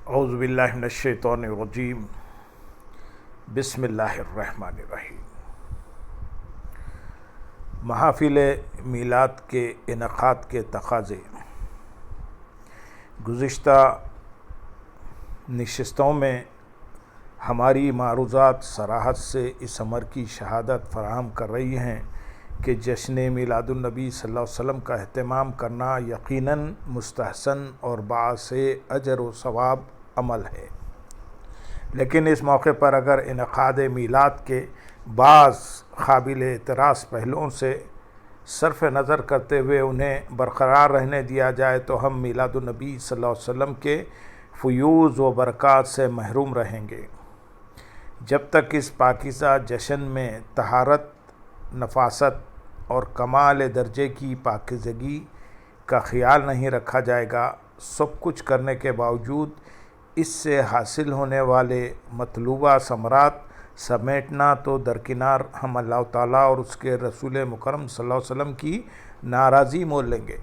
اعوذ باللہ من الشیطان الرجیم بسم اللہ الرحمن الرحیم۔ محافل میلاد کے انعقاد کے تقاضے۔ گزشتہ نشستوں میں ہماری معروضات صراحت سے اس امر کی شہادت فراہم کر رہی ہیں کہ جشن میلاد النبی صلی اللہ علیہ وسلم کا اہتمام کرنا یقیناً مستحسن اور باعث اجر و ثواب عمل ہے، لیکن اس موقع پر اگر انعقاد میلاد کے بعض قابل اعتراض پہلوؤں سے صرف نظر کرتے ہوئے انہیں برقرار رہنے دیا جائے تو ہم میلاد النبی صلی اللہ علیہ وسلم کے فیوز و برکات سے محروم رہیں گے۔ جب تک اس پاکیزہ جشن میں طہارت، نفاست اور کمال درجے کی پاکیزگی کا خیال نہیں رکھا جائے گا، سب کچھ کرنے کے باوجود اس سے حاصل ہونے والے مطلوبہ ثمرات سمیٹنا تو درکنار ہم اللہ تعالیٰ اور اس کے رسول مکرم صلی اللہ علیہ وسلم کی ناراضی مول لیں گے۔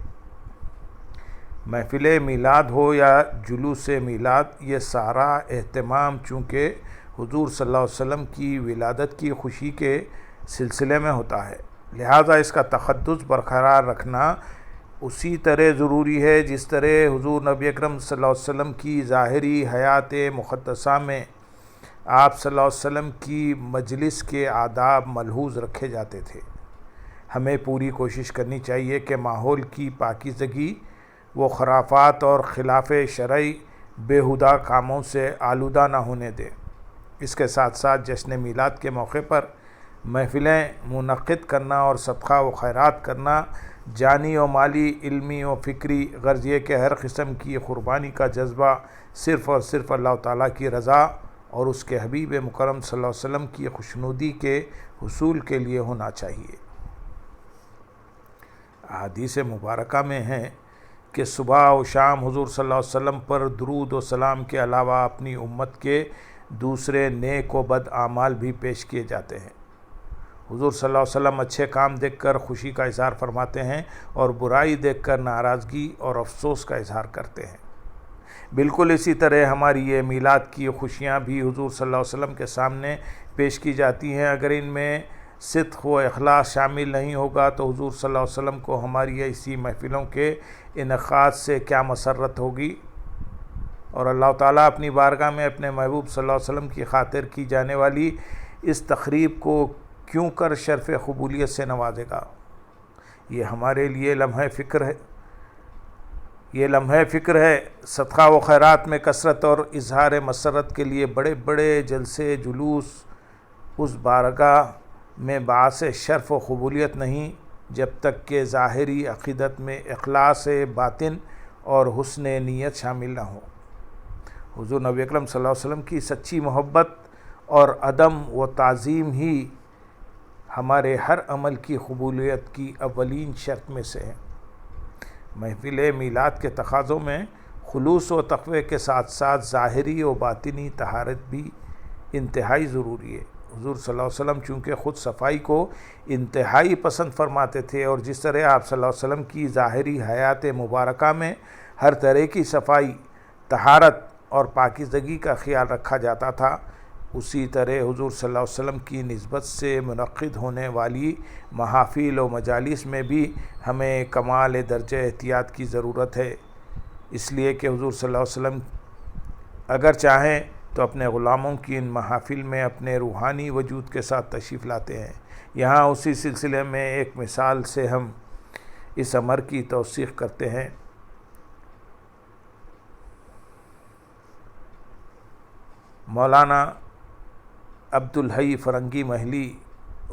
محفل میلاد ہو یا جلوس میلاد، یہ سارا اہتمام چونکہ حضور صلی اللہ علیہ وسلم کی ولادت کی خوشی کے سلسلے میں ہوتا ہے، لہذا اس کا تقدس برقرار رکھنا اسی طرح ضروری ہے جس طرح حضور نبی اکرم صلی اللہ علیہ وسلم کی ظاہری حیات مقدسہ میں آپ صلی اللہ علیہ وسلم کی مجلس کے آداب ملحوظ رکھے جاتے تھے۔ ہمیں پوری کوشش کرنی چاہیے کہ ماحول کی پاکیزگی وہ خرافات اور خلاف شرعی بیہودہ کاموں سے آلودہ نہ ہونے دیں۔ اس کے ساتھ ساتھ جشن میلاد کے موقع پر محفلیں منعقد کرنا اور صدقہ و خیرات کرنا جانی و مالی، علمی و فکری غرض یہ کہ ہر قسم کی قربانی کا جذبہ صرف اور صرف اللہ تعالیٰ کی رضا اور اس کے حبیب مکرم صلی اللہ علیہ وسلم کی خوشنودی کے حصول کے لیے ہونا چاہیے۔ احادیث مبارکہ میں ہے کہ صبح و شام حضور صلی اللہ علیہ وسلم پر درود و سلام کے علاوہ اپنی امت کے دوسرے نیک و بد اعمال بھی پیش کیے جاتے ہیں۔ حضور صلی اللہ علیہ وسلم اچھے کام دیکھ کر خوشی کا اظہار فرماتے ہیں اور برائی دیکھ کر ناراضگی اور افسوس کا اظہار کرتے ہیں۔ بالکل اسی طرح ہماری یہ میلاد کی خوشیاں بھی حضور صلی اللہ علیہ وسلم کے سامنے پیش کی جاتی ہیں۔ اگر ان میں صدق و اخلاص شامل نہیں ہوگا تو حضور صلی اللہ علیہ وسلم کو ہماری ایسی محفلوں کے انعقاد سے کیا مسرت ہوگی، اور اللہ تعالیٰ اپنی بارگاہ میں اپنے محبوب صلی اللہ علیہ وسلم کی خاطر کی جانے والی اس تقریب کو کیوں کر شرف قبولیت سے نوازے گا۔ یہ ہمارے لیے لمحہ فکر ہے۔ صدقہ و خیرات میں کثرت اور اظہار مسرت کے لیے بڑے بڑے جلسے جلوس اس بارگاہ میں باعث شرف و قبولیت نہیں جب تک کہ ظاہری عقیدت میں اخلاص باطن اور حسن نیت شامل نہ ہو۔ حضور نبی اکرم صلی اللہ علیہ وسلم کی سچی محبت اور عدم و تعظیم ہی ہمارے ہر عمل کی قبولیت کی اولین شرط میں سے ہے۔ محفل میلاد کے تقاضوں میں خلوص و تقوی کے ساتھ ساتھ ظاہری و باطنی طہارت بھی انتہائی ضروری ہے۔ حضور صلی اللہ علیہ وسلم چونکہ خود صفائی کو انتہائی پسند فرماتے تھے، اور جس طرح آپ صلی اللہ علیہ وسلم کی ظاہری حیات مبارکہ میں ہر طرح کی صفائی، طہارت اور پاکیزگی کا خیال رکھا جاتا تھا، اسی طرح حضور صلی اللہ علیہ وسلم کی نسبت سے منعقد ہونے والی محافل و مجالس میں بھی ہمیں کمال درجہ احتیاط کی ضرورت ہے، اس لیے کہ حضور صلی اللہ علیہ وسلم اگر چاہیں تو اپنے غلاموں کی ان محافل میں اپنے روحانی وجود کے ساتھ تشریف لاتے ہیں۔ یہاں اسی سلسلے میں ایک مثال سے ہم اس امر کی توثیق کرتے ہیں۔ مولانا عبدالحی فرنگی محلی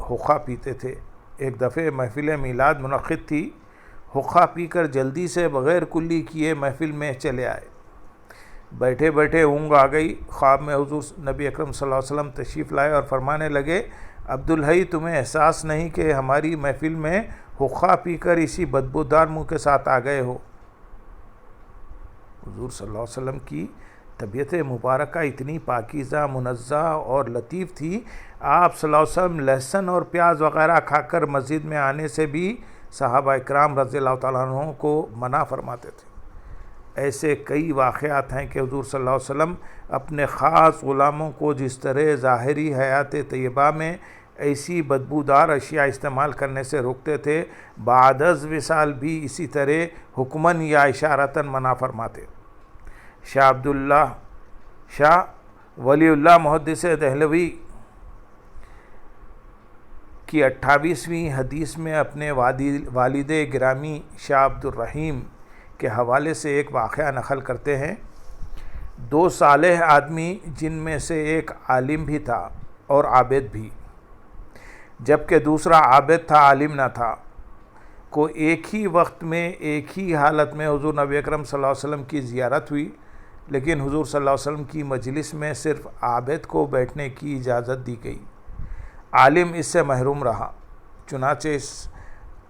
حقہ پیتے تھے۔ ایک دفعہ محفل میلاد منعقد تھی، حقہ پی کر جلدی سے بغیر کلی کیے محفل میں چلے آئے۔ بیٹھے بیٹھے اونگ آ گئی۔ خواب میں حضور نبی اکرم صلی اللہ علیہ وسلم تشریف لائے اور فرمانے لگے، عبدالحی تمہیں احساس نہیں کہ ہماری محفل میں حقہ پی کر اسی بدبودار منہ کے ساتھ آ گئے ہو؟ حضور صلی اللہ علیہ وسلم کی طبیعت مبارکہ اتنی پاکیزہ، منزہ اور لطیف تھی، آپ صلی اللہ علیہ وسلم لہسن اور پیاز وغیرہ کھا کر مسجد میں آنے سے بھی صحابہ اکرام رضی اللہ تعالیٰ عنہ کو منع فرماتے تھے۔ ایسے کئی واقعات ہیں کہ حضور صلی اللہ علیہ وسلم اپنے خاص غلاموں کو جس طرح ظاہری حیات طیبہ میں ایسی بدبودار اشیاء استعمال کرنے سے روکتے تھے، بعد از وصال بھی اسی طرح حکماً یا اشارتاً منع فرماتے۔ شاہ ولی اللہ محدث دہلوی کی 28ویں حدیث میں اپنے والد گرامی شاہ عبد الرحیم کے حوالے سے ایک واقعہ نقل کرتے ہیں۔ 2 صالح آدمی جن میں سے ایک عالم بھی تھا اور عابد بھی، جبکہ دوسرا عابد تھا عالم نہ تھا، کو ایک ہی وقت میں ایک ہی حالت میں حضور نبی اکرم صلی اللہ علیہ وسلم کی زیارت ہوئی، لیکن حضور صلی اللہ علیہ وسلم کی مجلس میں صرف عابد کو بیٹھنے کی اجازت دی گئی، عالم اس سے محروم رہا۔ چنانچہ اس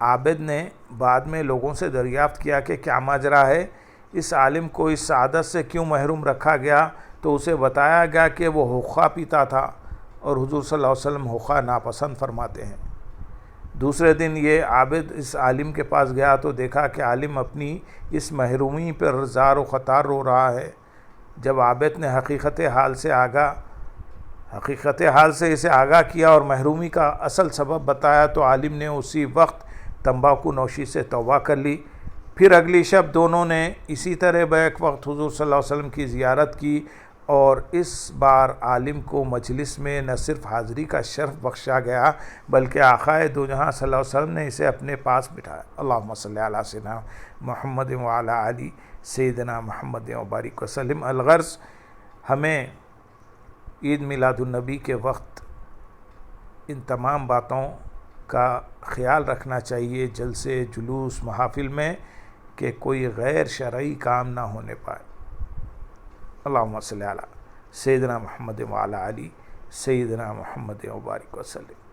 عابد نے بعد میں لوگوں سے دریافت کیا کہ کیا ماجرا ہے، اس عالم کو اس سعادت سے کیوں محروم رکھا گیا؟ تو اسے بتایا گیا کہ وہ حقہ پیتا تھا اور حضور صلی اللہ علیہ وسلم حقہ ناپسند فرماتے ہیں۔ دوسرے دن یہ عابد اس عالم کے پاس گیا تو دیکھا کہ عالم اپنی اس محرومی پر زار و خطار رو رہا ہے۔ جب عابد نے حقیقت حال سے اسے آگاہ کیا اور محرومی کا اصل سبب بتایا تو عالم نے اسی وقت تمباکو نوشی سے توبہ کر لی۔ پھر اگلی شب دونوں نے اسی طرح بیک وقت حضور صلی اللہ علیہ وسلم کی زیارت کی، اور اس بار عالم کو مجلس میں نہ صرف حاضری کا شرف بخشا گیا بلکہ آقا دو جہاں صلی اللہ علیہ وسلم نے اسے اپنے پاس بٹھایا۔ اللہم صلی علی سیدنا محمد وعلی آل سیدنا محمد وبارک وسلم۔ الغرض، ہمیں عید میلاد النبی کے وقت ان تمام باتوں کا خیال رکھنا چاہیے، جلسے جلوس محافل میں، کہ کوئی غیر شرعی کام نہ ہونے پائے۔ اللہم صلی علی سیدنا محمد وعلی آل سیدنا محمد وبارک وسلم۔